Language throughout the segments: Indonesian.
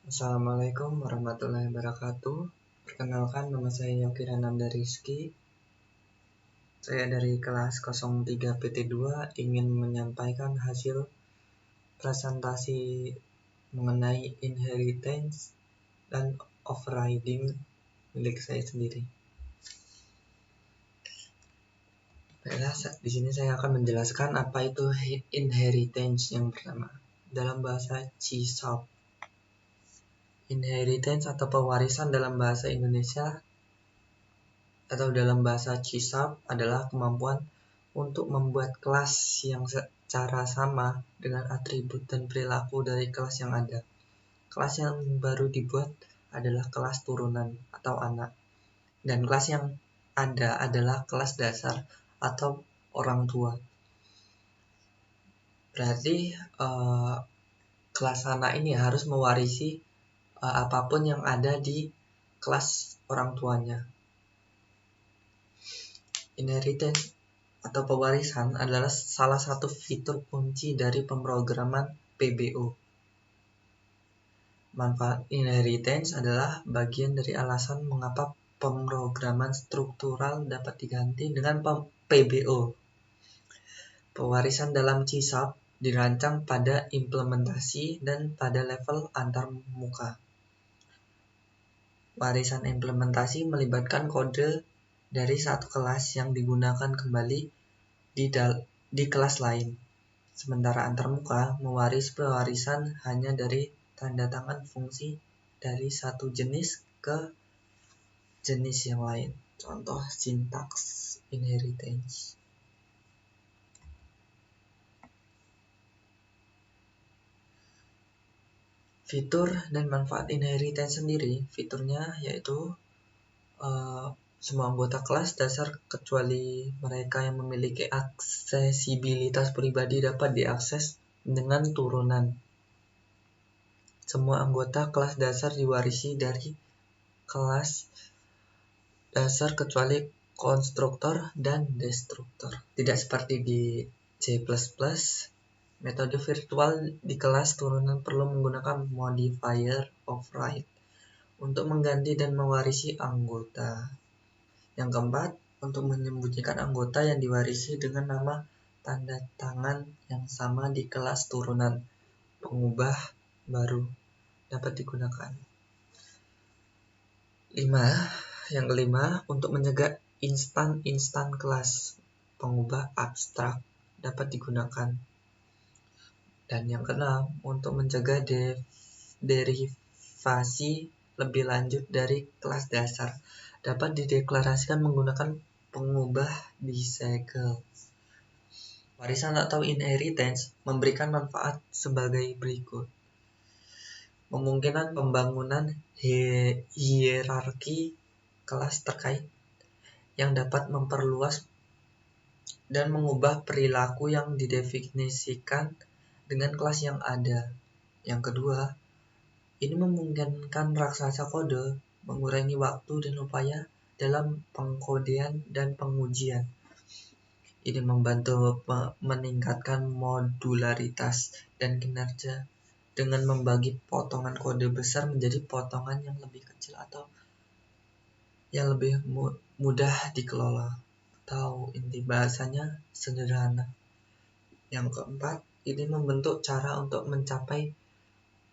Assalamualaikum warahmatullahi wabarakatuh. Perkenalkan, nama saya Yogi Rananda Rizky. Saya dari kelas 03 PT2 ingin menyampaikan hasil presentasi mengenai inheritance dan overriding milik saya sendiri. Baiklah, di sini saya akan menjelaskan apa itu inheritance yang pertama. Dalam bahasa C#, inheritance atau pewarisan dalam bahasa Indonesia atau dalam bahasa C# adalah kemampuan untuk membuat kelas yang secara sama dengan atribut dan perilaku dari kelas yang ada. Kelas yang baru dibuat adalah kelas turunan atau anak, dan kelas yang ada adalah kelas dasar atau orang tua. Berarti kelas anak ini harus mewarisi apapun yang ada di kelas orang tuanya. Inheritance atau pewarisan adalah salah satu fitur kunci dari pemrograman PBO. Manfaat inheritance adalah bagian dari alasan mengapa pemrograman struktural dapat diganti dengan PBO. Pewarisan dalam C# dirancang pada implementasi dan pada level antarmuka. Warisan implementasi melibatkan kode dari satu kelas yang digunakan kembali di kelas lain. Sementara antarmuka mewaris pewarisan hanya dari tanda tangan fungsi dari satu jenis ke jenis yang lain. Contoh sintaks inheritance. Fitur dan manfaat inheritance sendiri, fiturnya yaitu semua anggota kelas dasar kecuali mereka yang memiliki aksesibilitas pribadi dapat diakses dengan turunan. Semua anggota kelas dasar diwarisi dari kelas dasar kecuali konstruktor dan destruktor. Tidak seperti di C++, metode virtual di kelas turunan perlu menggunakan modifier override untuk mengganti dan mewarisi anggota. Yang keempat, untuk menyembunyikan anggota yang diwarisi dengan nama tanda tangan yang sama di kelas turunan, pengubah baru dapat digunakan. Yang kelima, untuk mencegah instan kelas, pengubah abstrak dapat digunakan. Dan yang keenam, untuk mencegah derivasi lebih lanjut dari kelas dasar, dapat dideklarasikan menggunakan pengubah disegel. Warisan atau inheritance memberikan manfaat sebagai berikut. Memungkinkan pembangunan hierarki kelas terkait yang dapat memperluas dan mengubah perilaku yang didefinisikan dengan kelas yang ada. Yang kedua, ini memungkinkan raksasa kode mengurangi waktu dan upaya dalam pengkodean dan pengujian. Ini membantu meningkatkan modularitas dan kinerja dengan membagi potongan kode besar menjadi potongan yang lebih kecil atau yang lebih mudah dikelola, atau inti bahasanya sederhana. Yang keempat, ini membentuk cara untuk mencapai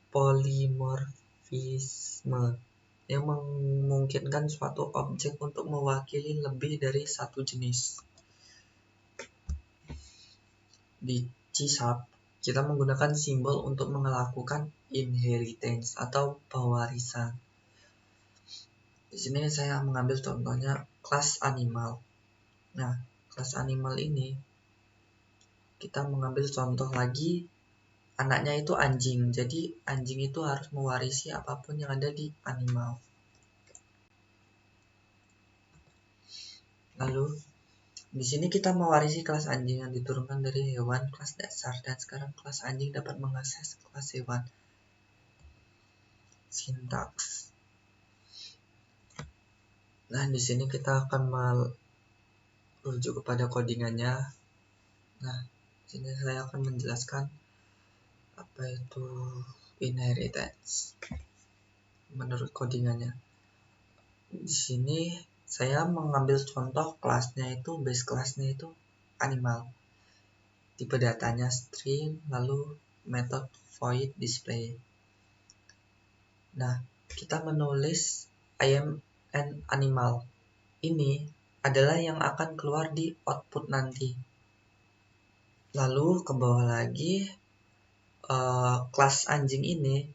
polimorfisme yang memungkinkan suatu objek untuk mewakili lebih dari satu jenis. Di C#, kita menggunakan simbol untuk melakukan inheritance atau pewarisan. Di sini saya mengambil contohnya kelas animal. Nah, kelas animal ini kita mengambil contoh lagi, anaknya itu anjing. Jadi anjing itu harus mewarisi apapun yang ada di animal. Lalu di sini kita mewarisi kelas anjing yang diturunkan dari hewan kelas dasar, dan sekarang kelas anjing dapat mengakses kelas hewan. Sintaks. Nah, di sini kita akan merujuk kepada codingannya. Nah, di sini saya akan menjelaskan apa itu inheritance. menurut codingannya. Di sini saya mengambil contoh kelasnya itu, base kelasnya itu animal. Tipe datanya string, lalu method void display. Nah, kita menulis I am an animal. Ini adalah yang akan keluar di output nanti. Lalu ke bawah lagi, kelas anjing ini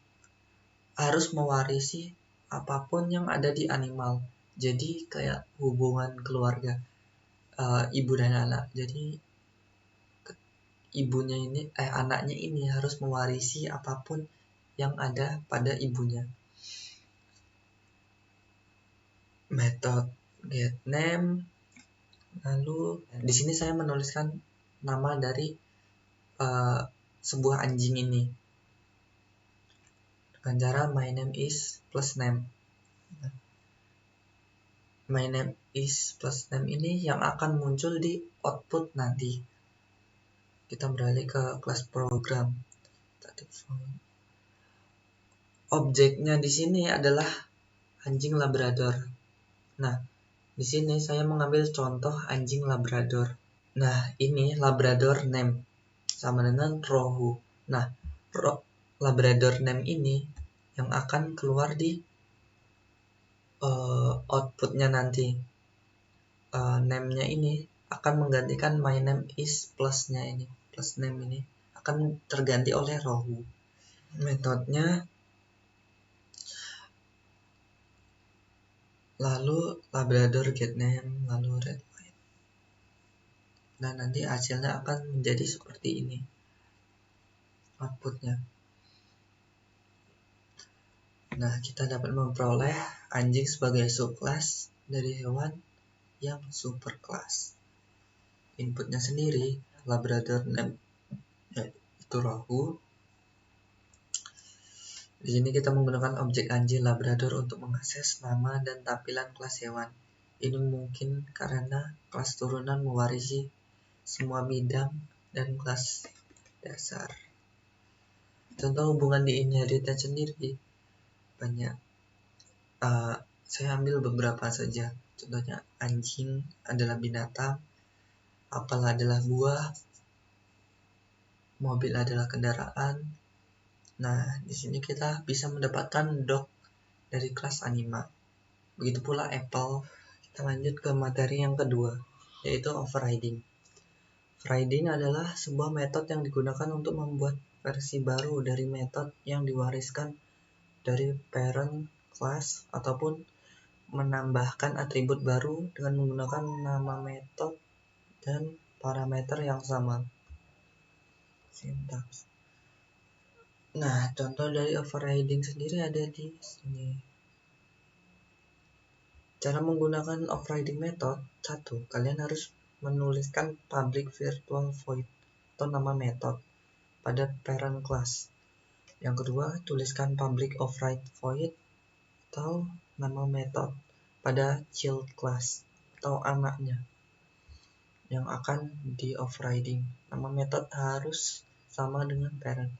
harus mewarisi apapun yang ada di animal. Jadi kayak hubungan keluarga, ibu dan anak. Jadi anaknya ini harus mewarisi apapun yang ada pada ibunya. Method get name, lalu di sini saya menuliskan nama dari sebuah anjing ini dengan cara my name is plus name. My name is plus name ini yang akan muncul di output nanti. Kita beralih ke kelas program. Objeknya di sini adalah anjing Labrador. Nah, di sini saya mengambil contoh anjing Labrador. Nah, ini Labrador name sama dengan Rohu. Nah, Labrador name ini yang akan keluar di outputnya nanti. Name-nya ini akan menggantikan my name is plusnya ini. Plus name ini akan terganti oleh Rohu. Metodenya lalu Labrador get name, lalu red white. Nah, nanti hasilnya akan menjadi seperti ini outputnya. Nah, kita dapat memperoleh anjing sebagai subclass dari hewan yang superclass. Inputnya sendiri Labrador name itu Rohu. Di sini kita menggunakan objek anjing Labrador untuk mengakses nama dan tampilan kelas hewan. Ini mungkin karena kelas turunan mewarisi semua bidang dan kelas dasar. Contoh hubungan di inheritance sendiri banyak. Saya ambil beberapa saja. Contohnya anjing adalah binatang, apel adalah buah, mobil adalah kendaraan. Nah, di sini kita bisa mendapatkan dog dari kelas animal. Begitu pula apple. Kita lanjut ke materi yang kedua, yaitu overriding. Overriding adalah sebuah metode yang digunakan untuk membuat versi baru dari metode yang diwariskan dari parent class ataupun menambahkan atribut baru dengan menggunakan nama metode dan parameter yang sama. Sintaks. Nah, contoh dari overriding sendiri ada di sini. Cara menggunakan overriding method, 1. Kalian harus menuliskan public virtual void atau nama metode pada parent class. Yang kedua, tuliskan public override void atau nama metode pada child class atau anaknya yang akan di overriding. Nama metode harus sama dengan parent.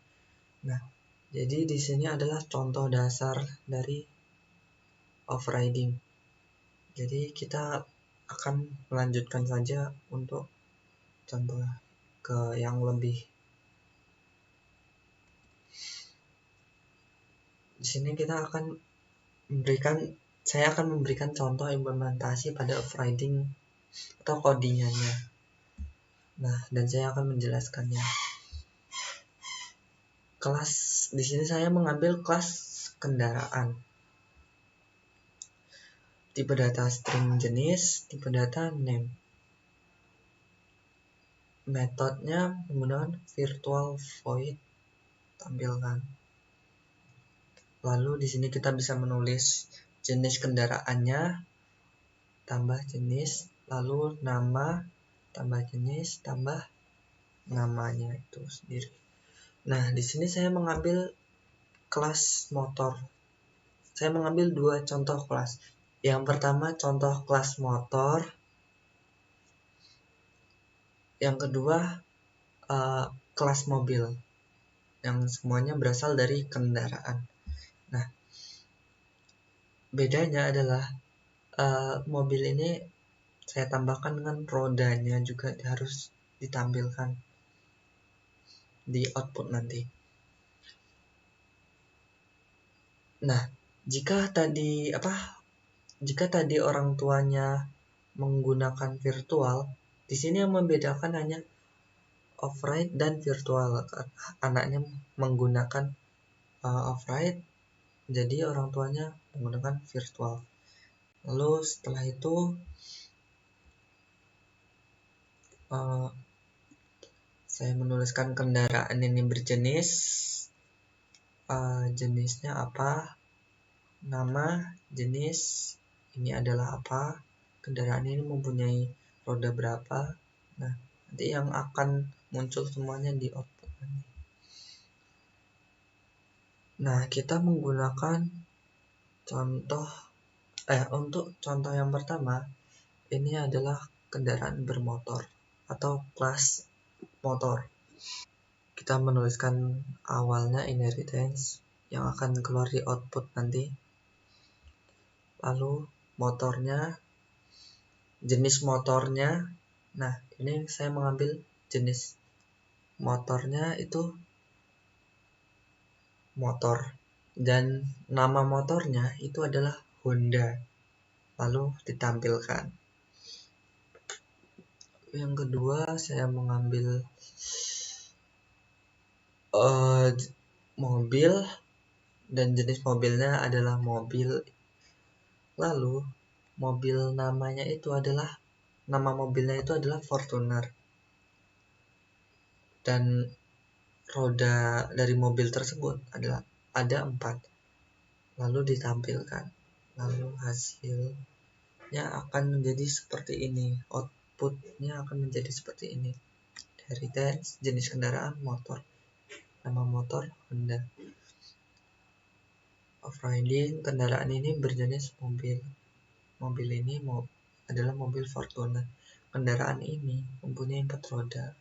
Nah, jadi di sini adalah contoh dasar dari overriding. Jadi kita akan melanjutkan saja untuk contoh ke yang lebih. Di sini saya akan memberikan contoh implementasi pada overriding atau codingannya. Nah, dan saya akan menjelaskannya. Kelas di sini saya mengambil kelas kendaraan. Tipe data string jenis, tipe data name. Metodenya menggunakan virtual void tampilkan. Lalu di sini kita bisa menulis jenis kendaraannya tambah jenis, lalu nama tambah jenis tambah namanya itu sendiri. Nah, di sini saya mengambil kelas motor. Saya mengambil 2 contoh kelas. Yang pertama contoh kelas motor. Yang kedua kelas mobil. Yang semuanya berasal dari kendaraan. Nah, bedanya adalah mobil ini saya tambahkan dengan rodanya juga harus ditampilkan di output nanti. Nah, jika tadi orang tuanya menggunakan virtual, di sini yang membedakan hanya off-ride dan virtual. Anaknya menggunakan off-ride, jadi orang tuanya menggunakan virtual. Lalu setelah itu saya menuliskan kendaraan ini berjenis, jenisnya apa, nama, jenis, ini adalah apa, kendaraan ini mempunyai roda berapa. Nah, nanti yang akan muncul semuanya di output nanti. Nah, kita menggunakan untuk contoh yang pertama, ini adalah kendaraan bermotor atau kelas motor. Kita menuliskan awalnya inheritance yang akan keluar di output nanti. Lalu motornya, jenis motornya. Nah, ini saya mengambil jenis motornya itu motor, dan nama motornya itu adalah Honda. Lalu ditampilkan. Yang kedua, saya mengambil mobil, dan jenis mobilnya adalah mobil. Lalu nama mobilnya itu adalah Fortuner, dan roda dari mobil tersebut ada 4. Lalu ditampilkan. Lalu hasilnya akan menjadi seperti ini. Outputnya akan menjadi seperti ini. Heritage, jenis kendaraan motor, nama motor Honda. Off-riding, kendaraan ini berjenis mobil. Mobil ini adalah mobil Fortuner. Kendaraan ini mempunyai 4 roda.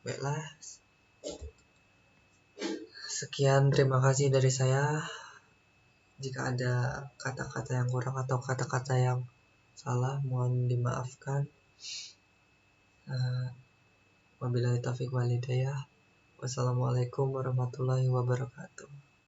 Baiklah, sekian, terima kasih dari saya. Jika ada kata-kata yang kurang atau kata-kata yang salah, mohon dimaafkan. Wabillahi taufiq wal hidayah. Wassalamualaikum warahmatullahi wabarakatuh.